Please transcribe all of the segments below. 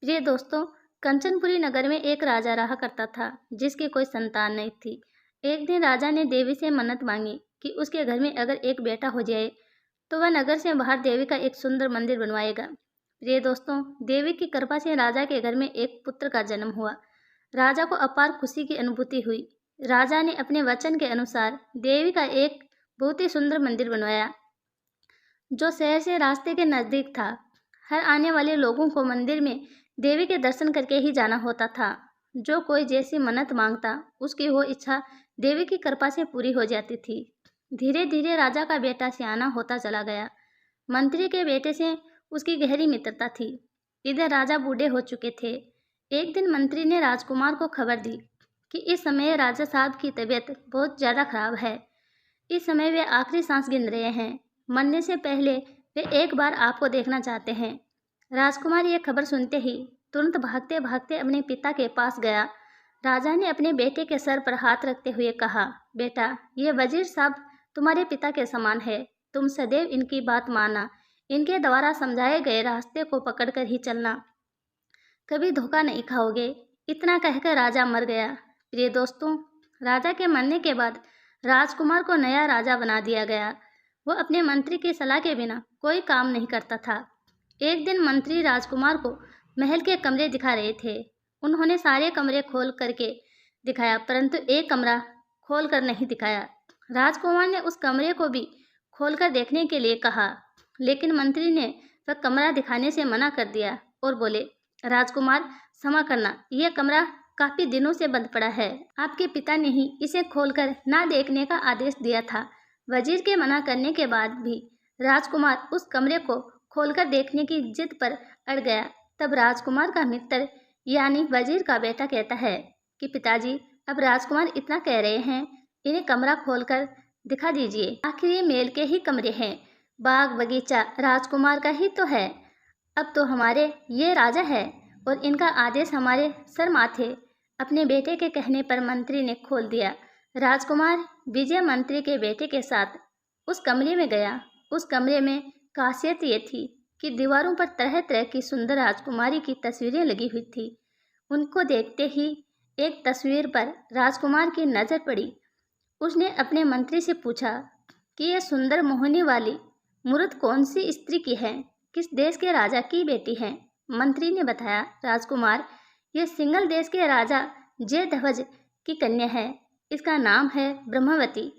प्रिय दोस्तों, कंचनपुरी नगर में एक राजा रहा करता था जिसकी कोई संतान नहीं थी। एक दिन राजा ने देवी से मन्नत मांगी कि उसके घर में अगर एक बेटा हो जाए तो वह नगर से बाहर देवी का एक सुंदर मंदिर बनवाएगा। प्रिय दोस्तों, देवी की कृपा से राजा के घर में एक पुत्र का जन्म हुआ। राजा को अपार खुशी की अनुभूति हुई। राजा ने अपने वचन के अनुसार देवी का एक बहुत ही सुंदर मंदिर बनवाया जो शहर से रास्ते के नजदीक था। हर आने वाले लोगों को मंदिर में देवी के दर्शन करके ही जाना होता था। जो कोई जैसी मन्नत मांगता उसकी वो इच्छा देवी की कृपा से पूरी हो जाती थी। धीरे धीरे राजा का बेटा सियाना होता चला गया। मंत्री के बेटे से उसकी गहरी मित्रता थी। इधर राजा बूढ़े हो चुके थे। एक दिन मंत्री ने राजकुमार को खबर दी कि इस समय राजा साहब की तबीयत बहुत ज़्यादा खराब है। इस समय वे आखिरी सांस गिन रहे हैं। मरने से पहले वे एक बार आपको देखना चाहते हैं। राजकुमार यह खबर सुनते ही तुरंत भागते भागते अपने पिता के पास गया। राजा ने अपने बेटे के सर पर हाथ रखते हुए कहा, बेटा, ये वजीर साहब तुम्हारे पिता के समान है। तुम सदैव इनकी बात मानना। इनके द्वारा समझाए गए रास्ते को पकड़कर ही चलना। कभी धोखा नहीं खाओगे। इतना कहकर राजा मर गया। प्रिय दोस्तों, राजा के मरने के बाद राजकुमार को नया राजा बना दिया गया। वो अपने मंत्री की सलाह के बिना कोई काम नहीं करता था। एक दिन मंत्री राजकुमार को महल के कमरे दिखा रहे थे। उन्होंने सारे कमरे खोल करके दिखाया, परंतु एक कमरा खोल कर नहीं दिखाया। राजकुमार ने उस कमरे को भी खोलकर देखने के लिए कहा, लेकिन मंत्री ने वह कमरा दिखाने से मना कर दिया और बोले, राजकुमार, क्षमा करना, यह कमरा काफी दिनों से बंद पड़ा है। आपके पिता ने ही इसे खोलकर ना देखने का आदेश दिया था। वजीर के मना करने के बाद भी राजकुमार उस कमरे को खोलकर देखने की जिद पर अड़ गया। तब राजकुमार का मित्र यानी वजीर का बेटा कहता है कि पिताजी, अब राजकुमार इतना कह रहे हैं, इन्हें कमरा खोलकर दिखा दीजिए। आखिर ये मेल के ही कमरे हैं। बाग बगीचा राजकुमार का ही तो है। अब तो हमारे ये राजा है और इनका आदेश हमारे सर माथे। अपने बेटे के कहने पर मंत्री ने खोल दिया। राजकुमार विजय मंत्री के बेटे के साथ उस कमरे में गया। उस कमरे में खासियत ये थी कि दीवारों पर तरह तरह की सुंदर राजकुमारी की तस्वीरें लगी हुई थी। उनको देखते ही एक तस्वीर पर राजकुमार की नज़र पड़ी। उसने अपने मंत्री से पूछा कि यह सुंदर मोहनी वाली मूर्त कौन सी स्त्री की है, किस देश के राजा की बेटी है। मंत्री ने बताया, राजकुमार, यह सिंगल देश के राजा जयध्वज की कन्या है। इसका नाम है ब्रह्मवती।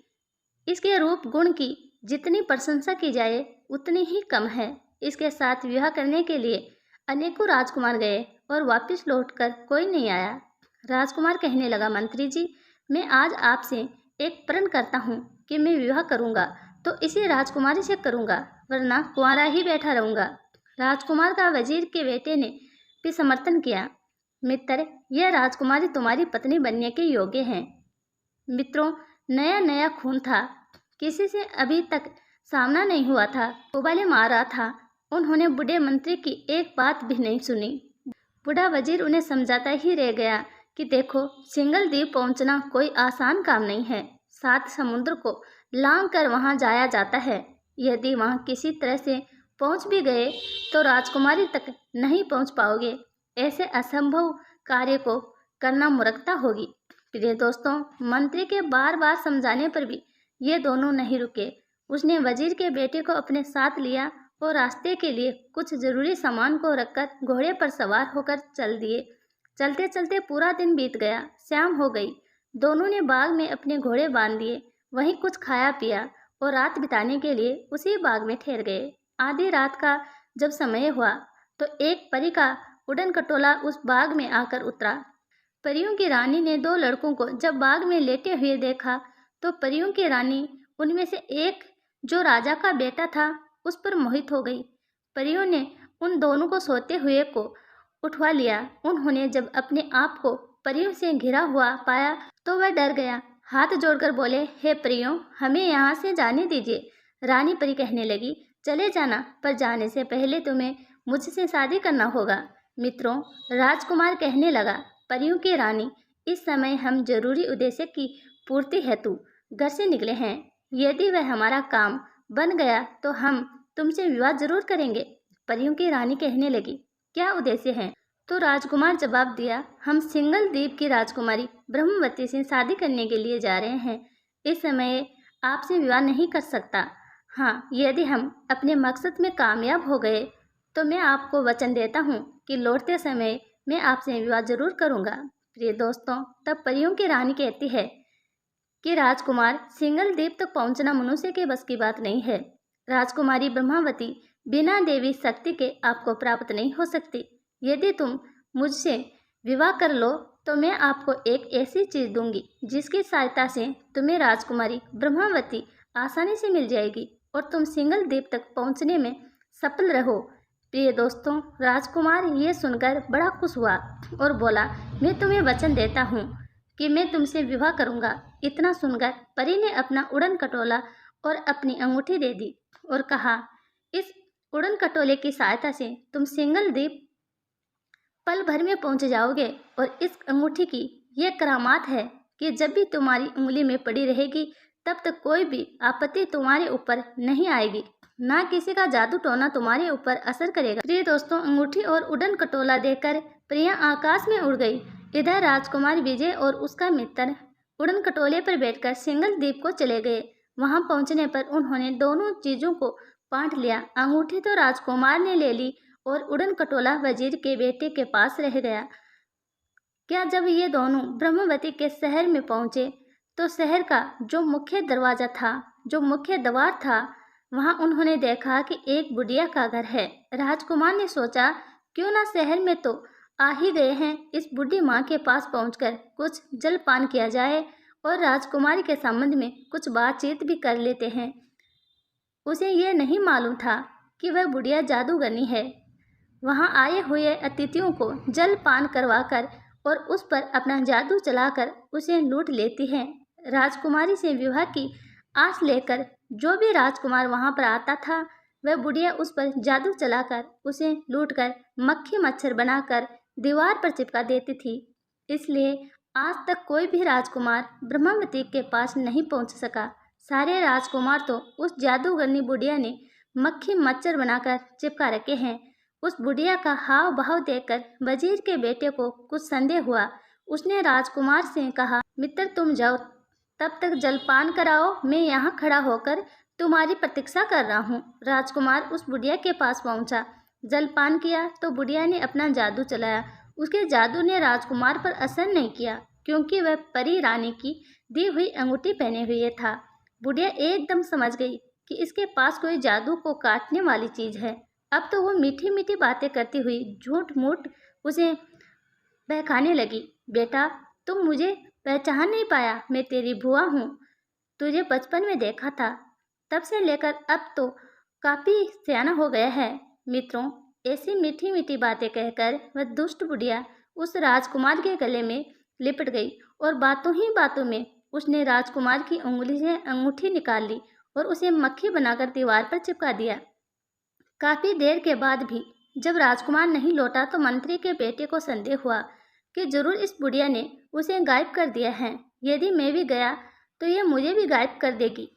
इसके रूप गुण की जितनी प्रशंसा की जाए उतनी ही कम है। इसके साथ विवाह करने के लिए अनेकों राजकुमार गए और वापस लौटकर कोई नहीं आया। राजकुमार कहने लगा, मंत्री जी, मैं आज आपसे एक प्रण करता हूँ कि मैं विवाह करूँगा तो इसी राजकुमारी से करूँगा, वरना कुंवारा ही बैठा रहूँगा। राजकुमार का वजीर के बेटे ने भी समर्थन किया। मित्र, यह राजकुमारी तुम्हारी पत्नी बनने के योग्य है। मित्रों, नया नया खून था। किसी से अभी तक सामना नहीं हुआ था। उबाले मार रहा था। उन्होंने बूढ़े मंत्री की एक बात भी नहीं सुनी। बूढ़ा वजीर उन्हें समझाता ही रह गया कि देखो, सिंगल द्वीप पहुंचना कोई आसान काम नहीं है। 7 समुद्र को लांघ कर वहां जाया जाता है। यदि वहां किसी तरह से पहुंच भी गए तो राजकुमारी तक नहीं पहुंच पाओगे। ऐसे असंभव कार्य को करना मूर्खता होगी। प्रिय दोस्तों, मंत्री के बार बार समझाने पर भी ये दोनों नहीं रुके। उसने वजीर के बेटे को अपने साथ लिया और रास्ते के लिए कुछ जरूरी सामान को रखकर घोड़े पर सवार होकर चल दिए। चलते चलते पूरा दिन बीत गया। शाम हो गई। दोनों ने बाग में अपने घोड़े बांध दिए। वहीं कुछ खाया पिया और रात बिताने के लिए उसी बाग में ठहर गए। आधी रात का जब समय हुआ तो एक परी का उड़न खटोला उस बाग में आकर उतरा। परियों की रानी ने 2 लड़कों को जब बाग में लेटे हुए देखा तो परियों की रानी उनमें से एक, जो राजा का बेटा था, उस पर मोहित हो गई। परियों ने उन दोनों को सोते हुए को उठवा लिया। उन्होंने जब अपने आप को परियों से घिरा हुआ पाया तो वह डर गया। हाथ जोड़कर बोले, हे परियों, हमें यहाँ से जाने दीजिए। रानी परी कहने लगी, चले जाना, पर जाने से पहले तुम्हें मुझसे शादी करना होगा। मित्रों, राजकुमार कहने लगा, परियों की रानी, इस समय हम जरूरी उद्देश्य की पूर्ति हेतु घर से निकले हैं। यदि वह हमारा काम बन गया तो हम तुमसे विवाह जरूर करेंगे। परियों की रानी कहने लगी, क्या उद्देश्य है? तो राजकुमार जवाब दिया, हम सिंगल द्वीप की राजकुमारी ब्रह्मवती से शादी करने के लिए जा रहे हैं। इस समय आपसे विवाह नहीं कर सकता। हाँ, यदि हम अपने मकसद में कामयाब हो गए तो मैं आपको वचन देता हूँ कि लौटते समय मैं आपसे विवाह जरूर करूँगा। प्रिय दोस्तों, तब परियों की रानी कहती है कि राजकुमार, सिंगल द्वीप तक पहुंचना मनुष्य के बस की बात नहीं है। राजकुमारी ब्रह्मावती बिना देवी शक्ति के आपको प्राप्त नहीं हो सकती। यदि तुम मुझसे विवाह कर लो तो मैं आपको एक ऐसी चीज दूंगी जिसकी सहायता से तुम्हें राजकुमारी ब्रह्मावती आसानी से मिल जाएगी और तुम सिंगल द्वीप तक पहुंचने में सफल रहो। प्रिय दोस्तों, राजकुमार ये सुनकर बड़ा खुश हुआ और बोला, मैं तुम्हें वचन देता हूँ कि मैं तुमसे विवाह करूंगा। इतना सुनकर परी ने अपना उड़न खटोला और अपनी अंगूठी दे दी और कहा, इस उड़न खटोले की सहायता से तुम सिंगल द्वीप पल भर में पहुंच जाओगे और इस अंगूठी की यह करामात है कि जब भी तुम्हारी उंगली में पड़ी रहेगी तब तक कोई भी आपत्ति तुम्हारे ऊपर नहीं आएगी, ना किसी का जादू टोना तुम्हारे ऊपर असर करेगा। प्रिय दोस्तों, अंगूठी और उड़न खटोला देकर प्रिया आकाश में उड़ गई। इधर राजकुमार विजय और उसका मित्र उड़न खटोले पर बैठकर सिंगल द्वीप को चले गए। वहां पहुंचने पर उन्होंने दोनों चीजों को बांट लिया। अंगूठी तो राजकुमार ने ले ली और उड़न खटोला वजीर के बेटे के पास रह गया। क्या जब ये दोनों ब्रह्मवती के शहर में पहुंचे तो शहर का जो मुख्य दरवाजा था, जो मुख्य द्वार था, वहां उन्होंने देखा कि एक बुढ़िया का घर है। राजकुमार ने सोचा, क्यों ना शहर में तो आ ही गए हैं, इस बूढ़ी माँ के पास पहुंचकर कुछ जलपान किया जाए और राजकुमारी के संबंध में कुछ बातचीत भी कर लेते हैं। उसे यह नहीं मालूम था कि वह बुढ़िया जादूगरनी है। वहां आए हुए अतिथियों को जलपान करवाकर और उस पर अपना जादू चलाकर उसे लूट लेती है। राजकुमारी से विवाह की आस लेकर जो भी राजकुमार वहां पर आता था, वह बुढ़िया उस पर जादू चलाकर उसे लूटकर मक्खी मच्छर बनाकर दीवार पर चिपका देती थी। इसलिए आज तक कोई भी राजकुमार ब्रह्मावती के पास नहीं पहुंच सका। सारे राजकुमार तो उस जादूगरनी बुढ़िया ने मक्खी मच्छर बनाकर चिपका रखे हैं। उस बुढ़िया का हाव भाव देखकर वजीर के बेटे को कुछ संदेह हुआ। उसने राजकुमार से कहा, मित्र तुम जाओ, तब तक जलपान कराओ, मैं यहाँ खड़ा होकर तुम्हारी प्रतीक्षा कर रहा हूँ। राजकुमार उस बुढ़िया के पास पहुँचा। जलपान किया तो बुढ़िया ने अपना जादू चलाया। उसके जादू ने राजकुमार पर असर नहीं किया क्योंकि वह परी रानी की दी हुई अंगूठी पहने हुए था। बुढ़िया एकदम समझ गई कि इसके पास कोई जादू को काटने वाली चीज है। अब तो वो मीठी मीठी बातें करती हुई झूठ मूठ उसे बहकाने लगी। बेटा, तुम मुझे पहचान नहीं पाया, मैं तेरी बुआ हूँ। तुझे बचपन में देखा था, तब से लेकर अब तो काफी सियाना हो गया है। मित्रों, ऐसी मीठी मीठी बातें कहकर वह दुष्ट बुढ़िया उस राजकुमार के गले में लिपट गई और बातों ही बातों में उसने राजकुमार की उंगली से अंगूठी निकाल ली और उसे मक्खी बनाकर दीवार पर चिपका दिया। काफी देर के बाद भी जब राजकुमार नहीं लौटा तो मंत्री के बेटे को संदेह हुआ कि जरूर इस बुढ़िया ने उसे गायब कर दिया है। यदि मैं भी गया तो यह मुझे भी गायब कर देगी।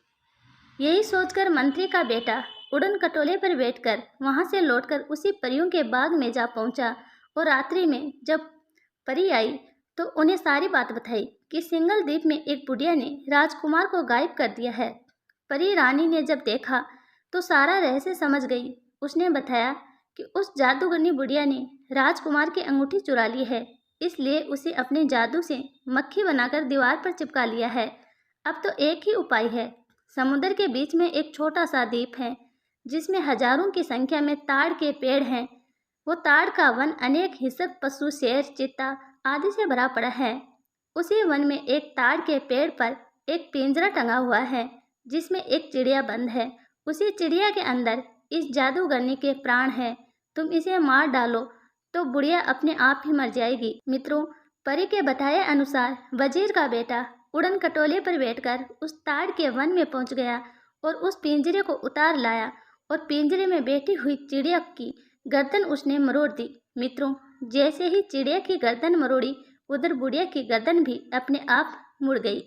यही सोचकर मंत्री का बेटा उड़न खटोले पर बैठकर वहां से लौटकर उसी परियों के बाग में जा पहुंचा और रात्रि में जब परी आई तो उन्हें सारी बात बताई कि सिंगल द्वीप में एक बुढ़िया ने राजकुमार को गायब कर दिया है। परी रानी ने जब देखा तो सारा रहस्य समझ गई। उसने बताया कि उस जादूगरनी बुढ़िया ने राजकुमार की अंगूठी चुरा ली है, इसलिए उसे अपने जादू से मक्खी बनाकर दीवार पर चिपका लिया है। अब तो एक ही उपाय है। समुद्र के बीच में एक छोटा सा द्वीप है जिसमें हजारों की संख्या में ताड़ के पेड़ हैं। वो ताड़ का वन अनेक हिंसक पशु, शेर, चीता आदि से भरा पड़ा है। उसी वन में एक ताड़ के पेड़ पर एक पिंजरा टंगा हुआ है जिसमें एक चिड़िया बंद है। उसी चिड़िया के अंदर इस जादूगरनी के प्राण हैं। तुम इसे मार डालो तो बुढ़िया अपने आप ही मर जाएगी। मित्रों, परी के बताए अनुसार वजीर का बेटा उड़न खटोले पर बैठकर उस ताड़ के वन में पहुंच गया और उस पिंजरे को उतार लाया और पिंजरे में बैठी हुई चिड़िया की गर्दन उसने मरोड़ दी। मित्रों, जैसे ही चिड़िया की गर्दन मरोड़ी, उधर बुढ़िया की गर्दन भी अपने आप मुड़ गई।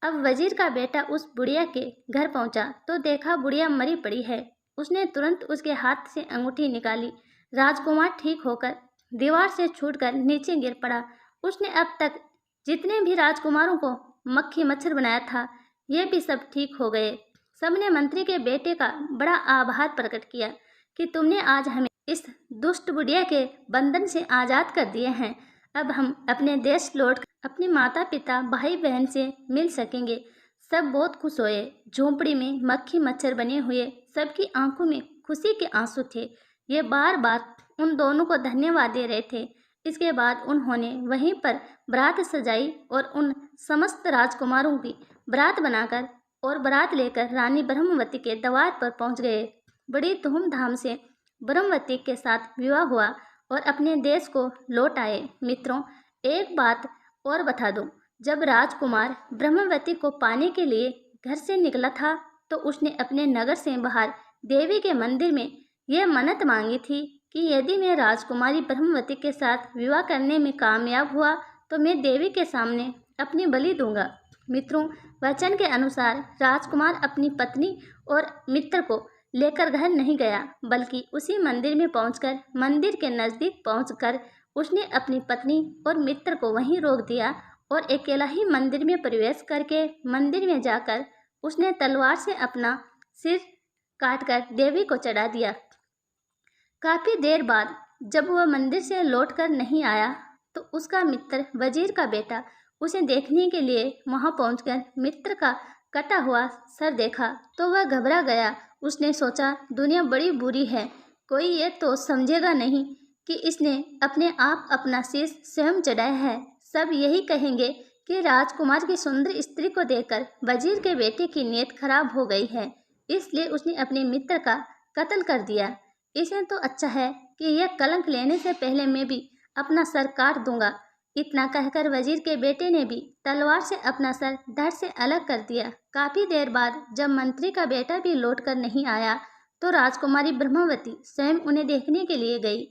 अब वजीर का बेटा उस बुढ़िया के घर पहुंचा तो देखा बुढ़िया मरी पड़ी है। उसने तुरंत उसके हाथ से अंगूठी निकाली। राजकुमार ठीक होकर दीवार से छूटकर नीचे गिर पड़ा। उसने अब तक जितने भी राजकुमारों को मक्खी मच्छर बनाया था, ये भी सब ठीक हो गए। सबने मंत्री के बेटे का बड़ा आभार प्रकट किया कि तुमने आज हमें इस दुष्ट बुढ़िया के बंधन से आज़ाद कर दिए हैं। अब हम अपने देश लौट अपने माता पिता भाई बहन से मिल सकेंगे। सब बहुत खुश हुए। झोंपड़ी में मक्खी मच्छर बने हुए सबकी आंखों में खुशी के आंसू थे। ये बार बार उन दोनों को धन्यवाद दे रहे थे। इसके बाद उन्होंने वहीं पर बारात सजाई और उन समस्त राजकुमारों की बारात बनाकर और बारात लेकर रानी ब्रह्मवती के द्वार पर पहुंच गए। बड़ी धूमधाम से ब्रह्मवती के साथ विवाह हुआ और अपने देश को लौट आए। मित्रों, एक बात और बता दूं, जब राजकुमार ब्रह्मवती को पाने के लिए घर से निकला था तो उसने अपने नगर से बाहर देवी के मंदिर में यह मन्नत मांगी थी कि यदि मैं राजकुमारी ब्रह्मवती के साथ विवाह करने में कामयाब हुआ तो मैं देवी के सामने अपनी बलि दूंगा। मित्रों, वचन के अनुसार राजकुमार अपनी पत्नी और मित्र को लेकर घर नहीं गया, बल्कि उसी मंदिर में पहुंचकर मंदिर के नज़दीक पहुंचकर उसने अपनी पत्नी और मित्र को वहीं रोक दिया और अकेला ही मंदिर में प्रवेश करके मंदिर में जाकर उसने तलवार से अपना सिर काटकर देवी को चढ़ा दिया। काफ़ी देर बाद जब वह मंदिर से लौटकर नहीं आया तो उसका मित्र वजीर का बेटा उसे देखने के लिए वहां पहुंचकर मित्र का कटा हुआ सर देखा तो वह घबरा गया। उसने सोचा, दुनिया बड़ी बुरी है, कोई ये तो समझेगा नहीं कि इसने अपने आप अपना शीश स्वयं चढ़ाया है। सब यही कहेंगे कि राजकुमार की सुंदर स्त्री को देखकर वजीर के बेटे की नीयत खराब हो गई है, इसलिए उसने अपने मित्र का कत्ल कर दिया। इसे तो अच्छा है कि यह कलंक लेने से पहले मैं भी अपना सर काट दूंगा। इतना कहकर वजीर के बेटे ने भी तलवार से अपना सर धड़ से अलग कर दिया। काफी देर बाद जब मंत्री का बेटा भी लौटकर नहीं आया तो राजकुमारी ब्रह्मवती स्वयं उन्हें देखने के लिए गई।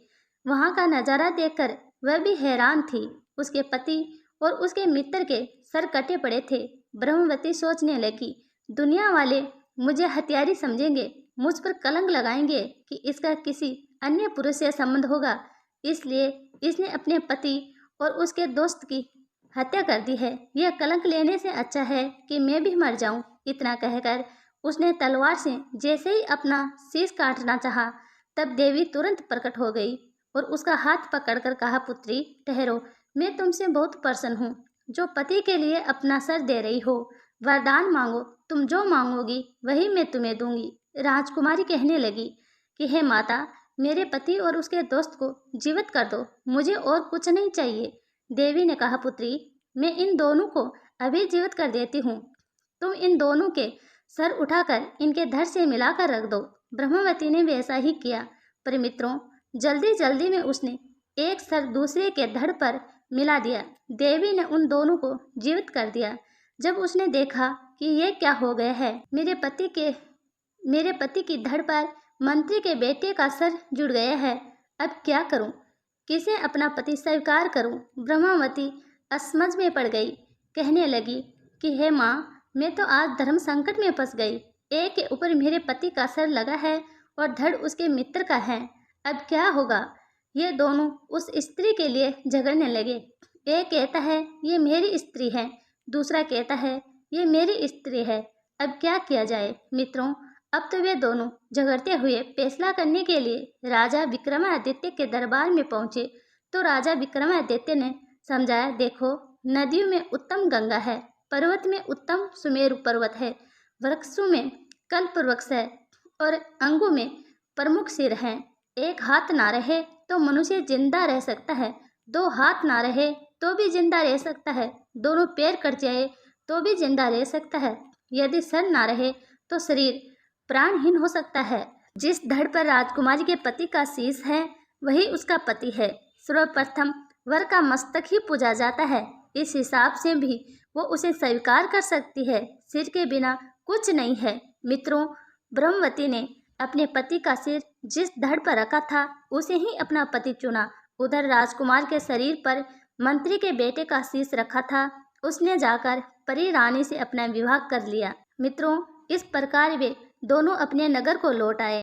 वहां का नजारा देखकर वह भी हैरान थी। उसके पति और उसके मित्र के सर कटे पड़े थे। ब्रह्मवती सोचने लगी, दुनिया वाले मुझे हत्यारी समझेंगे, मुझ पर कलंक लगाएंगे कि इसका किसी अन्य पुरुष से संबंध होगा, इसलिए इसने अपने पति और उसके दोस्त की हत्या कर दी है। यह कलंक लेने से अच्छा है कि मैं भी मर जाऊं। इतना कहकर उसने तलवार से जैसे ही अपना शीश काटना चाहा, तब देवी तुरंत प्रकट हो गई और उसका हाथ पकड़कर कहा, पुत्री ठहरो, मैं तुमसे बहुत प्रसन्न हूँ जो पति के लिए अपना सर दे रही हो। वरदान मांगो, तुम जो मांगोगी वही मैं तुम्हें दूंगी। राजकुमारी कहने लगी कि हे माता, मेरे पति और उसके दोस्त को जीवित कर दो, मुझे और कुछ नहीं चाहिए। देवी ने कहा, पुत्री मैं इन दोनों को अभी जीवित कर देती हूँ, तुम इन दोनों के सर उठाकर इनके धड़ से मिलाकर रख दो। ब्रह्मवती ने वैसा ही किया। पर मित्रों, जल्दी जल्दी में उसने एक सर दूसरे के धड़ पर मिला दिया। देवी ने उन दोनों को जीवित कर दिया। जब उसने देखा कि ये क्या हो गया है, मेरे पति की धड़ पर मंत्री के बेटे का सर जुड़ गया है, अब क्या करूं? किसे अपना पति स्वीकार करूं? ब्रह्मवती असमझ में पड़ गई। कहने लगी कि हे माँ, मैं तो आज धर्म संकट में फंस गई। एक के ऊपर मेरे पति का सर लगा है और धड़ उसके मित्र का है, अब क्या होगा? ये दोनों उस स्त्री के लिए झगड़ने लगे। एक कहता है ये मेरी स्त्री है, दूसरा कहता है ये मेरी स्त्री है, अब क्या किया जाए? मित्रों, अब तो वे दोनों झगड़ते हुए फैसला करने के लिए राजा विक्रमादित्य के दरबार में पहुंचे। तो राजा विक्रमादित्य ने समझाया, देखो, नदियों में उत्तम गंगा है, पर्वत में उत्तम सुमेरु पर्वत है, वृक्षों में कल्प वृक्ष है और अंगों में प्रमुख सिर हैं। एक हाथ ना रहे तो मनुष्य जिंदा रह सकता है, दो हाथ ना रहे तो भी जिंदा रह सकता है, दोनों पैर कट जाए तो भी जिंदा रह सकता है, यदि सर ना रहे तो शरीर प्राणहीन हो सकता है। जिस धड़ पर राजकुमारी के पति का शीश है वही उसका पति है। सर्वप्रथम वर का मस्तक ही पूजा जाता है, इस हिसाब से भी वो उसे स्वीकार कर सकती है, सिर के बिना कुछ नहीं है। मित्रों, ब्रह्मवती ने अपने पति का सिर जिस धड़ पर रखा था उसे ही अपना पति चुना। उधर राजकुमार के शरीर पर मंत्री के बेटे का शीश रखा था, उसने जाकर परी रानी से अपना विवाह कर लिया। मित्रों, इस प्रकार वे दोनों अपने नगर को लौट आए।